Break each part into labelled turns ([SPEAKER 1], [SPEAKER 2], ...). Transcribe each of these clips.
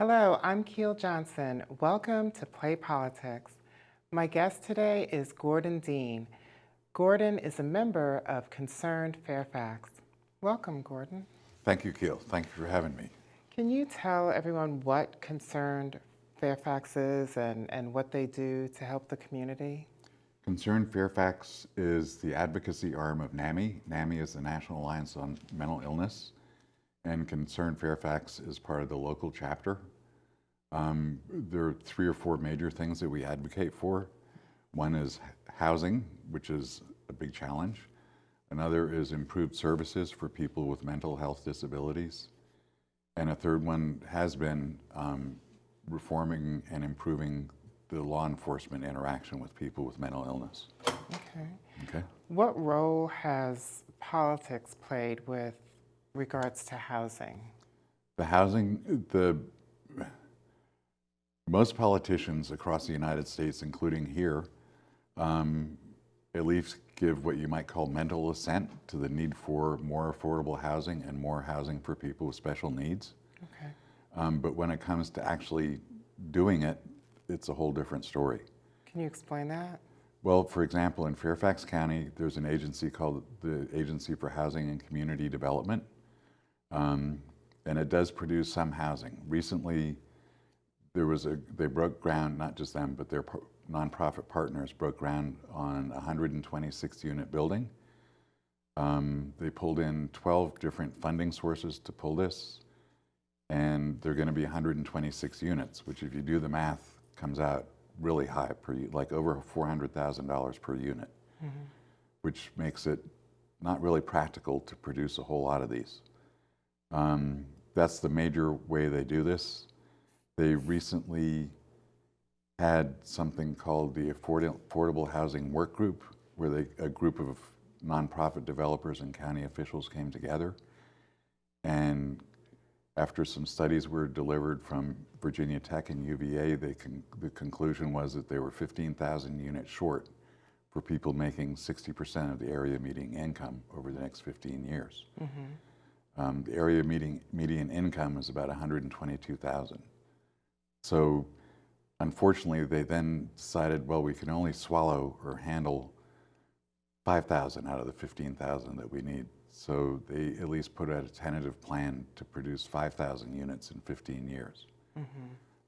[SPEAKER 1] Hello, I'm Keel Johnson. Welcome to Play Politics. My guest today is Gordon Dean. Gordon is a member of Concerned Fairfax. Welcome, Gordon.
[SPEAKER 2] Thank you, Keel. Thank you for having me.
[SPEAKER 1] Can you tell everyone what Concerned Fairfax is and what they do to help the community?
[SPEAKER 2] Concerned Fairfax is the advocacy arm of NAMI. NAMI is the National Alliance on Mental Illness, and Concerned Fairfax is part of the local chapter. There are 3 or 4 major things that we advocate for. One is housing, which is a big challenge. Another is improved services for people with mental health disabilities. And a third one has been reforming and improving the law enforcement interaction with people with mental illness.
[SPEAKER 1] Okay. What role has politics played with regards to housing?
[SPEAKER 2] Most politicians across the United States, including here, at least give what you might call mental assent to the need for more affordable housing and more housing for people with special needs.
[SPEAKER 1] Okay.
[SPEAKER 2] But when it comes to actually doing it, it's a whole different story.
[SPEAKER 1] Can you explain that?
[SPEAKER 2] Well, for example, in Fairfax County, there's an agency called the Agency for Housing and Community Development, and it does produce some housing. Recently, they broke ground, not just them, but their nonprofit partners broke ground on a 126-unit building. They pulled in 12 different funding sources to pull this, and they're going to be 126 units, which if you do the math, comes out really high, like over $400,000 per unit, which makes it not really practical to produce a whole lot of these. That's the major way they do this. They recently had something called the Affordable Housing Work Group, where a group of nonprofit developers and county officials came together. And after some studies were delivered from Virginia Tech and UVA, the conclusion was that they were 15,000 units short for people making 60% of the area median income over the next 15 years. The area median income is about 122,000. So unfortunately, they then decided, well, we can only swallow or handle 5,000 out of the 15,000 that we need. So they at least put out a tentative plan to produce 5,000 units in 15 years.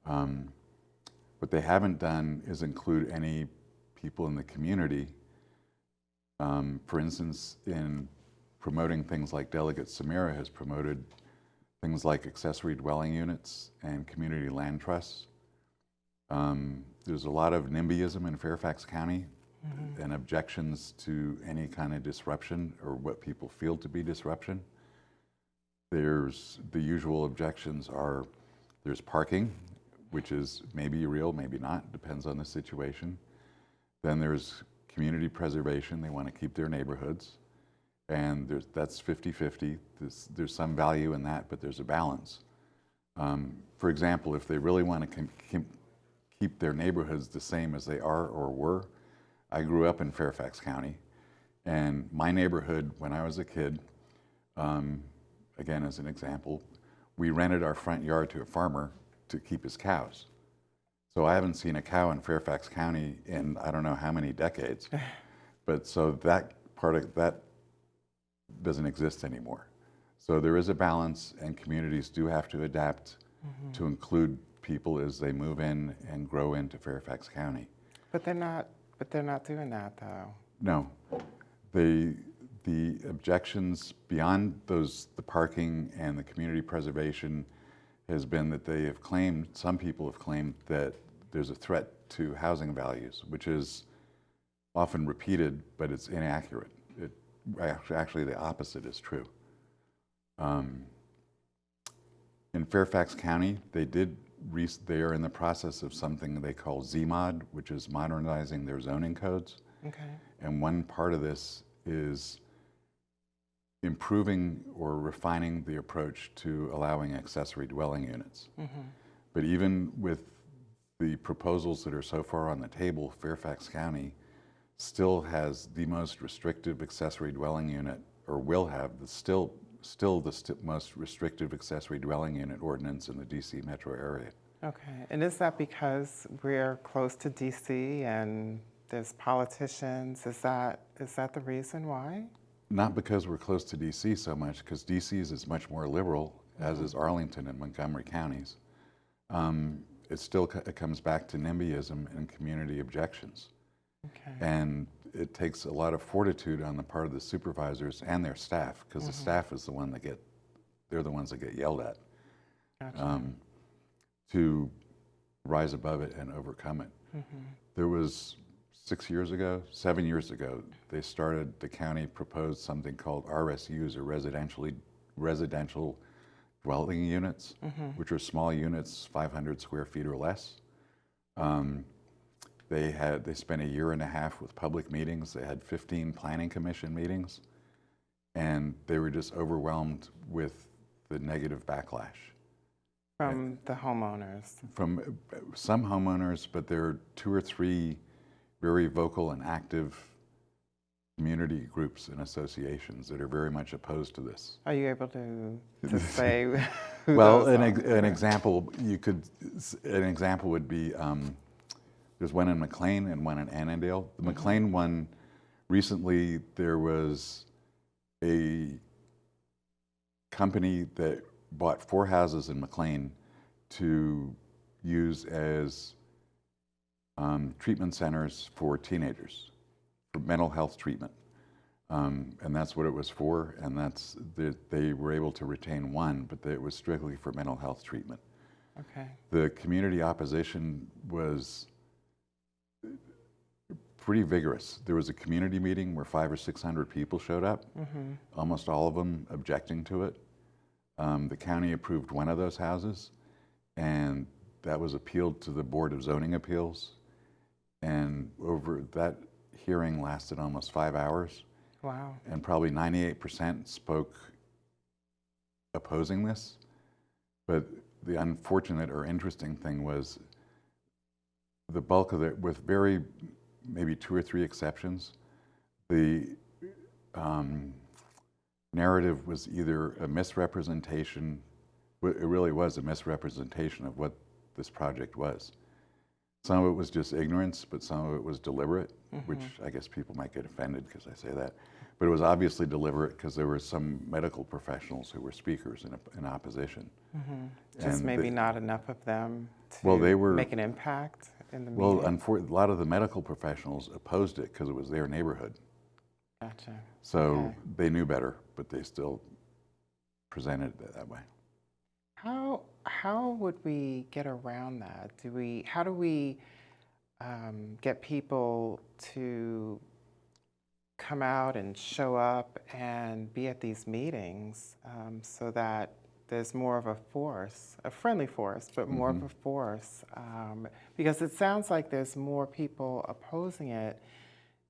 [SPEAKER 2] What they haven't done is include any people in the community. For instance, in promoting things like Delegate Samira has promoted things like accessory dwelling units and community land trusts. There's a lot of NIMBYism in Fairfax County and objections to any kind of disruption or what people feel to be disruption. There's the usual objections are there's parking, which is maybe real, maybe not, depends on the situation. Then there's community preservation. They want to keep their neighborhoods. And that's 50-50. There's some value in that, but there's a balance. For example, if they really want to keep their neighborhoods the same as they are or were, I grew up in Fairfax County, and my neighborhood, when I was a kid, again as an example, we rented our front yard to a farmer to keep his cows. So I haven't seen a cow in Fairfax County in I don't know how many decades, but so that part of that doesn't exist anymore. So there is a balance, and communities do have to adapt to include people as they move in and grow into Fairfax County.
[SPEAKER 1] But they're not doing that, though.
[SPEAKER 2] No, the objections beyond the parking and the community preservation has been that they have claimed, some people have claimed that there's a threat to housing values, which is often repeated, but it's inaccurate. Actually, the opposite is true. In Fairfax County, they are in the process of something they call ZMOD, which is modernizing their zoning codes.
[SPEAKER 1] Okay.
[SPEAKER 2] And one part of this is improving or refining the approach to allowing accessory dwelling units. But even with the proposals that are so far on the table, Fairfax County still has the most restrictive accessory dwelling unit, or will have, still still the most restrictive accessory dwelling unit ordinance in the DC metro area.
[SPEAKER 1] Okay, and is that because we're close to DC and there's politicians? Is that the reason why?
[SPEAKER 2] Not because we're close to DC so much, because DC's is much more liberal, as is Arlington and Montgomery counties. It comes back to NIMBYism and community objections.
[SPEAKER 1] Okay.
[SPEAKER 2] And it takes a lot of fortitude on the part of the supervisors and their staff, because the staff is they're the ones that get yelled at,
[SPEAKER 1] Gotcha.
[SPEAKER 2] to rise above it and overcome it. There was 7 years ago, the county proposed something called RSUs, or residential dwelling units, which are small units, 500 square feet or less. They spent a year and a half with public meetings. They had 15 planning commission meetings, and they were just overwhelmed with the negative backlash.
[SPEAKER 1] From the homeowners.
[SPEAKER 2] From some homeowners, but there are 2 or 3 very vocal and active community groups and associations that are very much opposed to this.
[SPEAKER 1] Are you able to say who
[SPEAKER 2] Well,
[SPEAKER 1] those
[SPEAKER 2] an example would be there's one in McLean and one in Annandale. The McLean one, recently there was a company that bought 4 houses in McLean to use as treatment centers for teenagers, for mental health treatment. And that's what it was for, and they were able to retain 1, but it was strictly for mental health treatment.
[SPEAKER 1] Okay.
[SPEAKER 2] The community opposition was pretty vigorous. There was a community meeting where 500 or 600 people showed up, almost all of them objecting to it. The county approved 1 of those houses, and that was appealed to the Board of Zoning Appeals. And that hearing lasted almost 5 hours.
[SPEAKER 1] Wow.
[SPEAKER 2] And probably 98% spoke opposing this. But the unfortunate or interesting thing was the bulk of it, with maybe 2 or 3 exceptions, the narrative was either a misrepresentation, it really was a misrepresentation of what this project was. Some of it was just ignorance, but some of it was deliberate, which I guess people might get offended because I say that. But it was obviously deliberate because there were some medical professionals who were speakers in opposition.
[SPEAKER 1] Just maybe not enough of them
[SPEAKER 2] Well,
[SPEAKER 1] to
[SPEAKER 2] they were-
[SPEAKER 1] make an impact in the
[SPEAKER 2] Well,
[SPEAKER 1] meeting?
[SPEAKER 2] a lot of the medical professionals opposed it because it was their neighborhood.
[SPEAKER 1] Gotcha.
[SPEAKER 2] So
[SPEAKER 1] Okay.
[SPEAKER 2] they knew better, but they still presented it that way.
[SPEAKER 1] How would we get around that? How do we get people to come out and show up and be at these meetings so that there's more of a force, a friendly force, but more of a force? Because it sounds like there's more people opposing it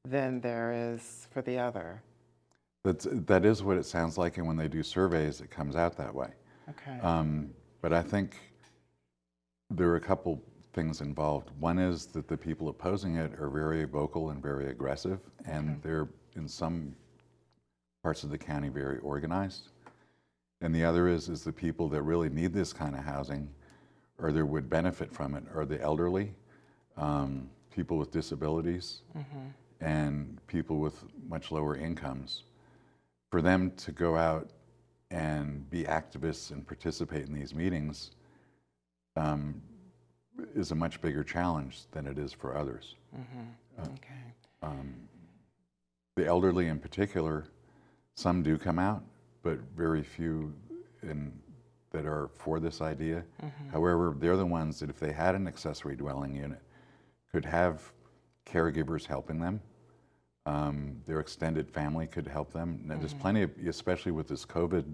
[SPEAKER 1] than there is for the other.
[SPEAKER 2] That is what it sounds like, and when they do surveys, it comes out that way.
[SPEAKER 1] Okay.
[SPEAKER 2] But I think there are a couple things involved. One is that the people opposing it are very vocal and very aggressive, and they're, in some parts of the county, very organized. And the other is the people that really need this kind of housing, or that would benefit from it, are the elderly, people with disabilities, and people with much lower incomes. For them to go out and be activists and participate in these meetings is a much bigger challenge than it is for others.
[SPEAKER 1] Okay.
[SPEAKER 2] The elderly in particular, some do come out, but very few that are for this idea. However, they're the ones that, if they had an accessory dwelling unit, could have caregivers helping them. Their extended family could help them. And there's plenty of, especially with this COVID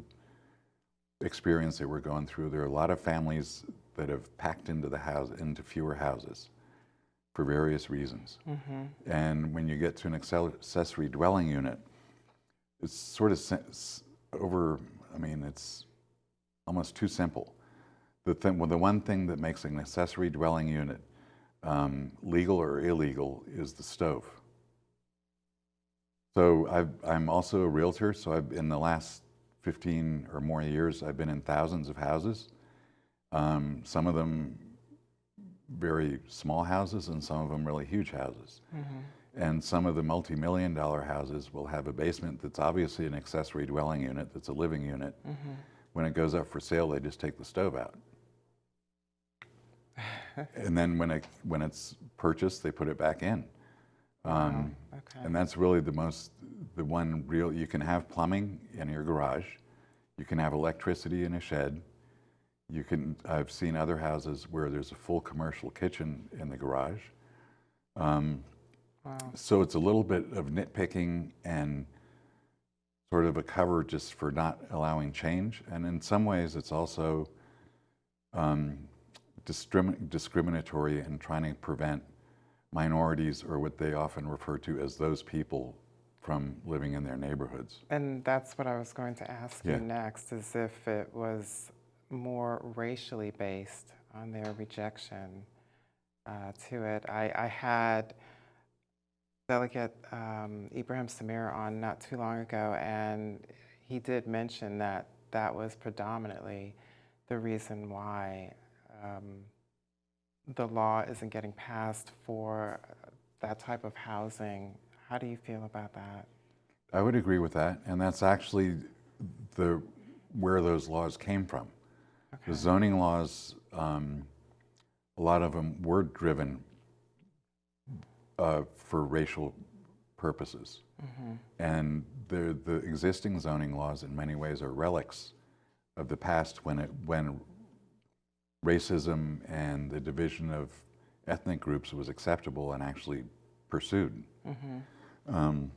[SPEAKER 2] experience that we're going through, there are a lot of families that have packed into fewer houses for various reasons. And when you get to an accessory dwelling unit, it's sort of it's almost too simple. The one thing that makes an accessory dwelling unit legal or illegal is the stove. So I'm also a realtor, so in the last 15 or more years, I've been in thousands of houses. Some of them very small houses and some of them really huge houses. And some of the multi-million-dollar houses will have a basement that's obviously an accessory dwelling unit, that's a living unit. When it goes up for sale, they just take the stove out. And then when it's purchased, they put it back in.
[SPEAKER 1] Okay.
[SPEAKER 2] And that's really the one real, you can have plumbing in your garage, you can have electricity in a shed, I've seen other houses where there's a full commercial kitchen in the garage. So it's a little bit of nitpicking and sort of a cover just for not allowing change. And in some ways it's also discriminatory and trying to prevent minorities, or what they often refer to as those people, from living in their neighborhoods.
[SPEAKER 1] And that's what I was going to ask you next, is if it was more racially based on their rejection to it. I had Delegate Ibrahim Samir on not too long ago, and he did mention that that was predominantly the reason why the law isn't getting passed for that type of housing. How do you feel about that?
[SPEAKER 2] I would agree with that, and that's actually where those laws came from. Okay. The zoning laws, a lot of them were driven for racial purposes. And the existing zoning laws in many ways are relics of the past, when racism and the division of ethnic groups was acceptable and actually pursued. And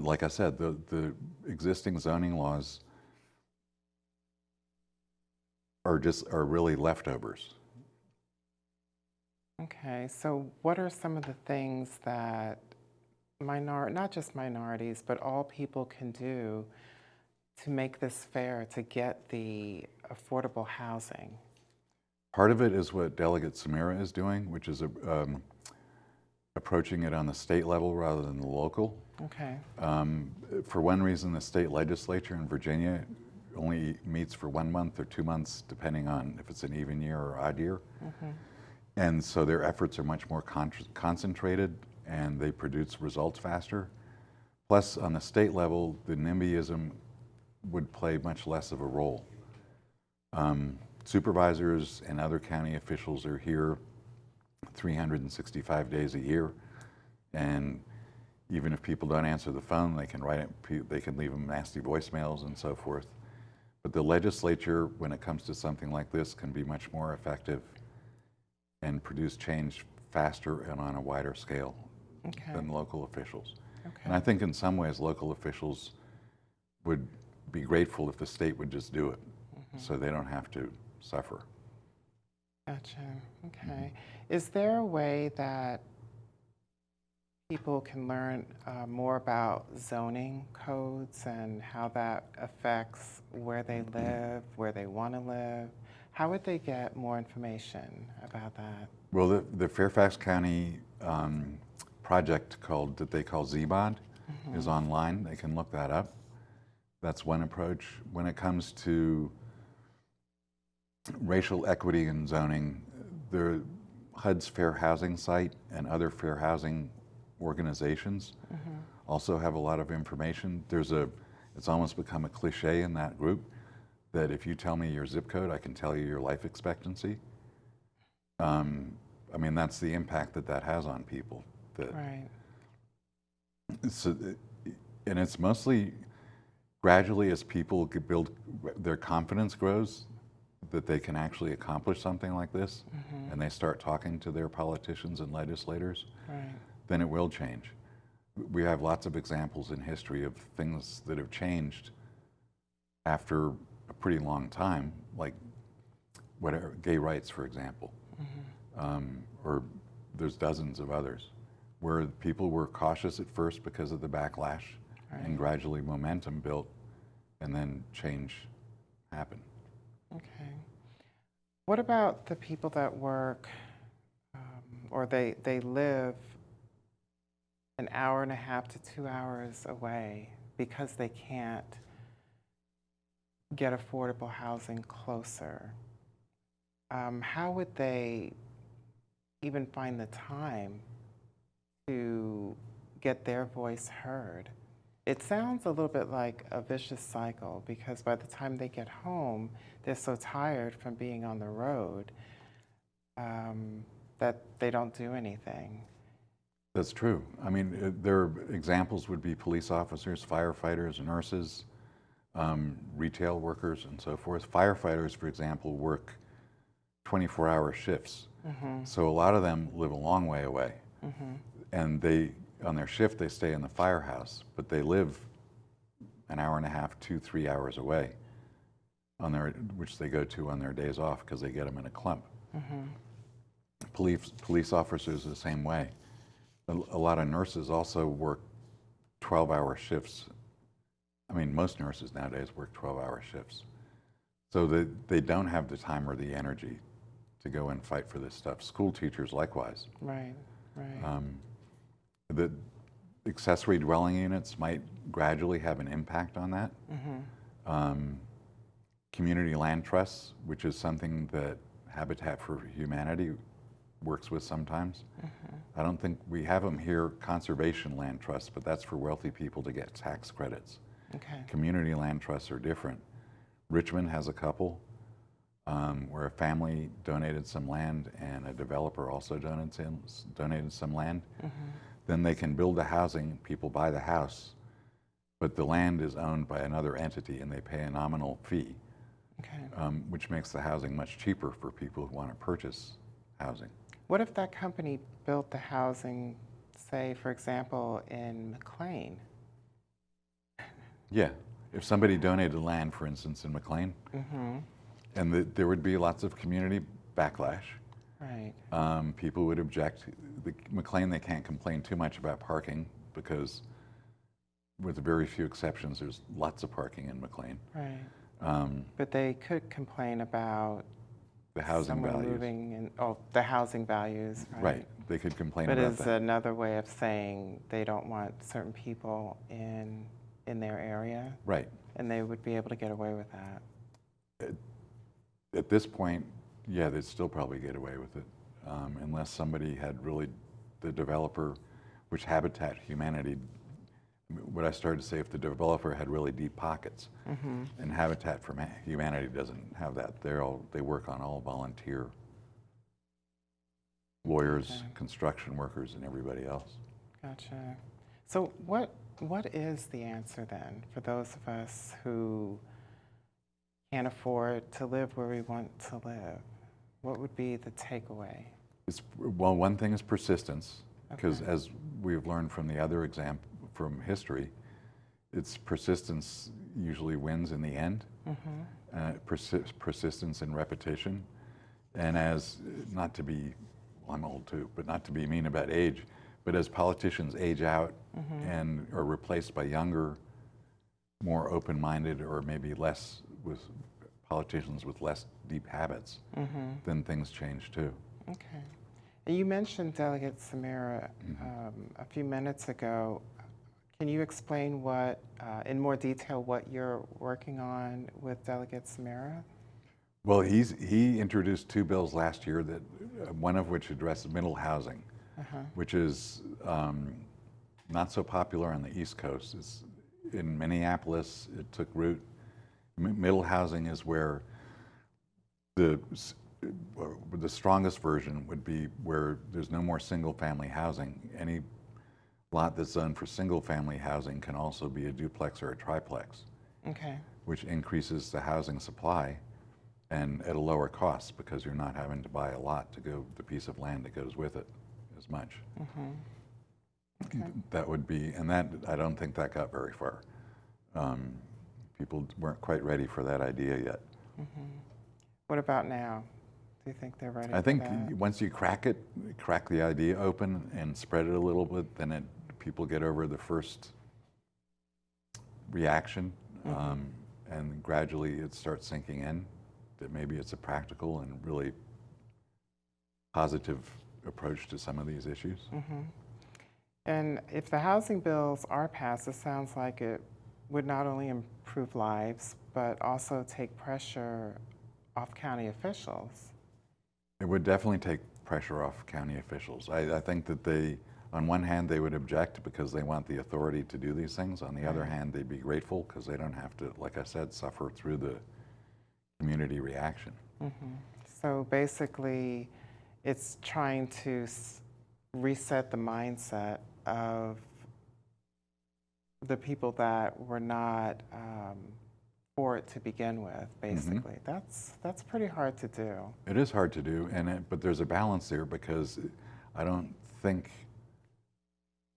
[SPEAKER 2] like I said, the existing zoning laws are really leftovers.
[SPEAKER 1] Okay, so what are some of the things that not just minorities, but all people can do to make this fair, to get the affordable housing?
[SPEAKER 2] Part of it is what Delegate Samira is doing, which is approaching it on the state level rather than the local.
[SPEAKER 1] Okay.
[SPEAKER 2] For one reason, the state legislature in Virginia only meets for 1 month or 2 months, depending on if it's an even year or odd year. And so their efforts are much more concentrated, and they produce results faster. Plus, on the state level, the NIMBYism would play much less of a role. Supervisors and other county officials are here 365 days a year, and even if people don't answer the phone, they can leave them nasty voicemails and so forth. But the legislature, when it comes to something like this, can be much more effective and produce change faster and on a wider scale than local officials. And I think in some ways local officials would be grateful if the state would just do it, so they don't have to suffer.
[SPEAKER 1] Gotcha. Okay. Is there a way that people can learn more about zoning codes and how that affects where they live, where they want to live? How would they get more information about that?
[SPEAKER 2] Well, the Fairfax County project that they call Z-Bond is online. They can look that up. That's one approach. When it comes to racial equity in zoning, the HUD's Fair Housing site and other fair housing organizations also have a lot of information. It's almost become a cliche in that group that if you tell me your zip code, I can tell you your life expectancy. I mean, that's the impact that has on people.
[SPEAKER 1] Right.
[SPEAKER 2] And it's mostly gradually, as people build, their confidence grows that they can actually accomplish something like this, and they start talking to their politicians and legislators, then it will change. We have lots of examples in history of things that have changed after a pretty long time, like gay rights, for example, or there's dozens of others, where people were cautious at first because of the backlash, and gradually momentum built, and then change happened.
[SPEAKER 1] Okay. What about the people that work or they live an hour and a half to 2 hours away because they can't get affordable housing closer, how would they even find the time to get their voice heard? It sounds a little bit like a vicious cycle because by the time they get home, they're so tired from being on the road that they don't do anything.
[SPEAKER 2] That's true. I mean, their examples would be police officers, firefighters, nurses, retail workers, and so forth. Firefighters, for example, work 24-hour shifts. So a lot of them live a long way away. And on their shift, they stay in the firehouse, but they live an hour and a half, 2-3 hours away, which they go to on their days off because they get them in a clump. Police officers are the same way. A lot of nurses also work 12-hour shifts. I mean, most nurses nowadays work 12-hour shifts. So they don't have the time or the energy to go and fight for this stuff. School teachers, likewise.
[SPEAKER 1] Right, right.
[SPEAKER 2] The accessory dwelling units might gradually have an impact on that. Community land trusts, which is something that Habitat for Humanity works with sometimes. I don't think we have them here, conservation land trusts, but that's for wealthy people to get tax credits.
[SPEAKER 1] Okay.
[SPEAKER 2] Community land trusts are different. Richmond has a couple where a family donated some land and a developer also donated some land. Then they can build the housing, people buy the house, but the land is owned by another entity and they pay a nominal fee, which makes the housing much cheaper for people who want to purchase housing.
[SPEAKER 1] What if that company built the housing, say, for example, in McLean?
[SPEAKER 2] Yeah, if somebody donated land, for instance, in McLean, and there would be lots of community backlash.
[SPEAKER 1] Right.
[SPEAKER 2] People would object. McLean, they can't complain too much about parking because, with very few exceptions, there's lots of parking in McLean.
[SPEAKER 1] Right. But they could complain about
[SPEAKER 2] the housing values.
[SPEAKER 1] Moving in, the housing values. Right.
[SPEAKER 2] Right. They could complain
[SPEAKER 1] but
[SPEAKER 2] about that.
[SPEAKER 1] But is another way of saying they don't want certain people in their area.
[SPEAKER 2] Right.
[SPEAKER 1] And they would be able to get away with that.
[SPEAKER 2] At this point, yeah, they'd still probably get away with it, unless somebody had really, the developer, which Habitat Humanity, what I started to say, if the developer had really deep pockets, and Habitat for Humanity doesn't have that. They work on all volunteer lawyers, construction workers, and everybody else.
[SPEAKER 1] Gotcha. So what is the answer then for those of us who can't afford to live where we want to live? What would be the takeaway?
[SPEAKER 2] Well, one thing is persistence, because as we've learned from the other example from history, it's persistence usually wins in the end. Persistence and repetition. And as, not to be, well, I'm old too, but not to be mean about age, but as politicians age out and are replaced by younger, more open-minded, or maybe less with politicians with less deep habits, then things change too.
[SPEAKER 1] Okay. And you mentioned Delegate Samira a few minutes ago. Can you explain in more detail what you're working on with Delegate Samira?
[SPEAKER 2] Well, he introduced 2 bills last year, that one of which addresses middle housing, which is not so popular on the East Coast. It's in Minneapolis, it took root. Middle housing is where the strongest version would be where there's no more single-family housing. Any lot that's zoned for single-family housing can also be a duplex or a triplex, which increases the housing supply and at a lower cost because you're not having to buy a lot to go the piece of land that goes with it as much. That would be, and that I don't think that got very far. People weren't quite ready for that idea yet.
[SPEAKER 1] What about now? Do you think they're ready?
[SPEAKER 2] I think
[SPEAKER 1] for that?
[SPEAKER 2] once you crack the idea open and spread it a little bit, then people get over the first reaction, and gradually it starts sinking in that maybe it's a practical and really positive approach to some of these issues.
[SPEAKER 1] And if the housing bills are passed, it sounds like it would not only improve lives, but also take pressure off county officials.
[SPEAKER 2] It would definitely take pressure off county officials. I think that they, on one hand, they would object because they want the authority to do these things. On the other hand, they'd be grateful because they don't have to, like I said, suffer through the community reaction.
[SPEAKER 1] So basically, it's trying to reset the mindset of the people that were not for it to begin with, basically. That's pretty hard to do.
[SPEAKER 2] It is hard to do, but there's a balance there because I don't think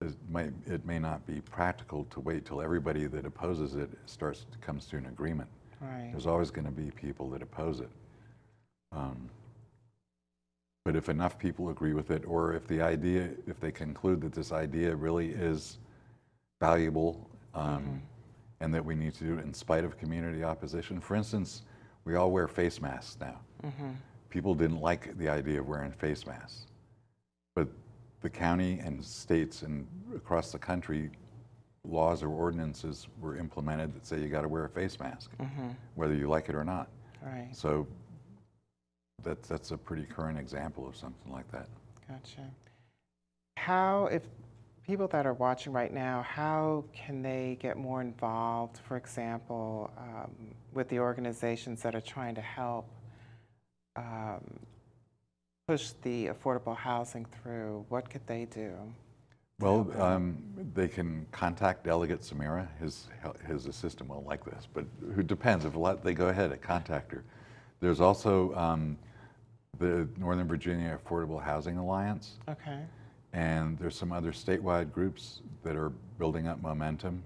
[SPEAKER 2] it may not be practical to wait till everybody that opposes it comes to an agreement.
[SPEAKER 1] Right.
[SPEAKER 2] There's always going to be people that oppose it. But if enough people agree with it, or if they conclude that this idea really is valuable, and that we need to do it in spite of community opposition. For instance, we all wear face masks now. People didn't like the idea of wearing face masks, but the county and states and across the country, laws or ordinances were implemented that say you got to wear a face mask, whether you like it or not.
[SPEAKER 1] Right.
[SPEAKER 2] So that's a pretty current example of something like that.
[SPEAKER 1] Gotcha. How, if people that are watching right now, how can they get more involved, for example, with the organizations that are trying to help push the affordable housing through? What could they do?
[SPEAKER 2] Well, they can contact Delegate Samira. His assistant won't like this, but who depends. If they go ahead and contact her. There's also the Northern Virginia Affordable Housing Alliance.
[SPEAKER 1] Okay.
[SPEAKER 2] And there's some other statewide groups that are building up momentum.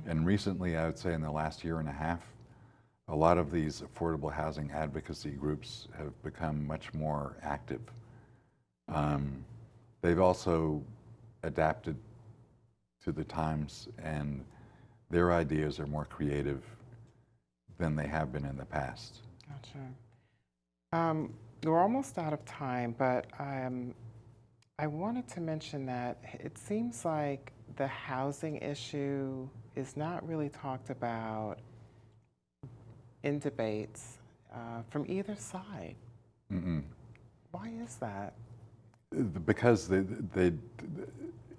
[SPEAKER 2] And recently, I would say in the last year and a half, a lot of these affordable housing advocacy groups have become much more active. They've also adapted to the times, and their ideas are more creative than they have been in the past.
[SPEAKER 1] Gotcha. We're almost out of time, but I wanted to mention that it seems like the housing issue is not really talked about in debates from either side. Why is that?
[SPEAKER 2] Because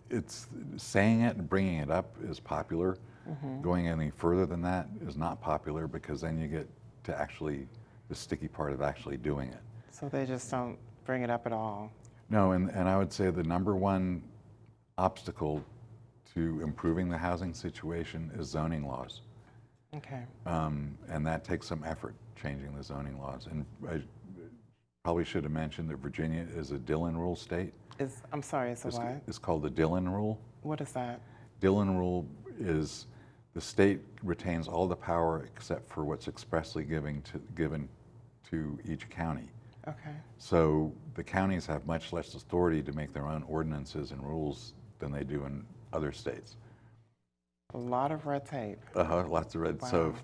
[SPEAKER 2] it's saying it and bringing it up is popular. Going any further than that is not popular, because then you get to actually the sticky part of actually doing it.
[SPEAKER 1] So they just don't bring it up at all?
[SPEAKER 2] No, and I would say the number one obstacle to improving the housing situation is zoning laws.
[SPEAKER 1] Okay.
[SPEAKER 2] And that takes some effort, changing the zoning laws. And I probably should have mentioned that Virginia is a Dillon Rule state.
[SPEAKER 1] I'm sorry, it's a what?
[SPEAKER 2] It's called the Dillon Rule.
[SPEAKER 1] What is that?
[SPEAKER 2] Dillon Rule is the state retains all the power except for what's expressly given to each county.
[SPEAKER 1] Okay.
[SPEAKER 2] So the counties have much less authority to make their own ordinances and rules than they do in other states.
[SPEAKER 1] A lot of red tape.
[SPEAKER 2] Lots of red.
[SPEAKER 1] Wow.
[SPEAKER 2] So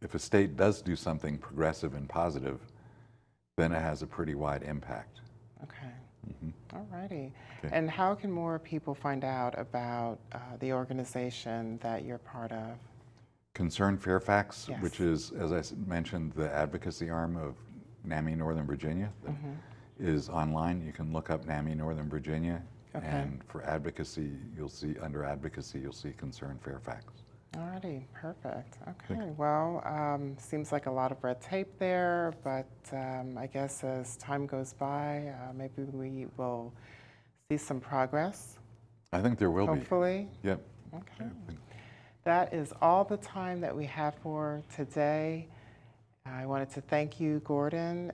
[SPEAKER 2] if a state does do something progressive and positive, then it has a pretty wide impact.
[SPEAKER 1] Okay. All righty. Okay. And how can more people find out about the organization that you're part of?
[SPEAKER 2] Concerned Fairfax,
[SPEAKER 1] Yes.
[SPEAKER 2] which is, as I mentioned, the advocacy arm of NAMI Northern Virginia, is online. You can look up NAMI Northern Virginia, and for advocacy, you'll see, under advocacy, you'll see Concerned Fairfax.
[SPEAKER 1] Alrighty, perfect. Okay, well, seems like a lot of red tape there, but I guess as time goes by, maybe we will see some progress.
[SPEAKER 2] I think there will be.
[SPEAKER 1] Hopefully.
[SPEAKER 2] Yep.
[SPEAKER 1] Okay. That is all the time that we have for today. I wanted to thank you, Gordon,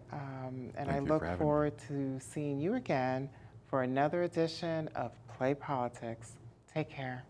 [SPEAKER 1] and I look forward to seeing you again for another edition of Play Politics. Take care.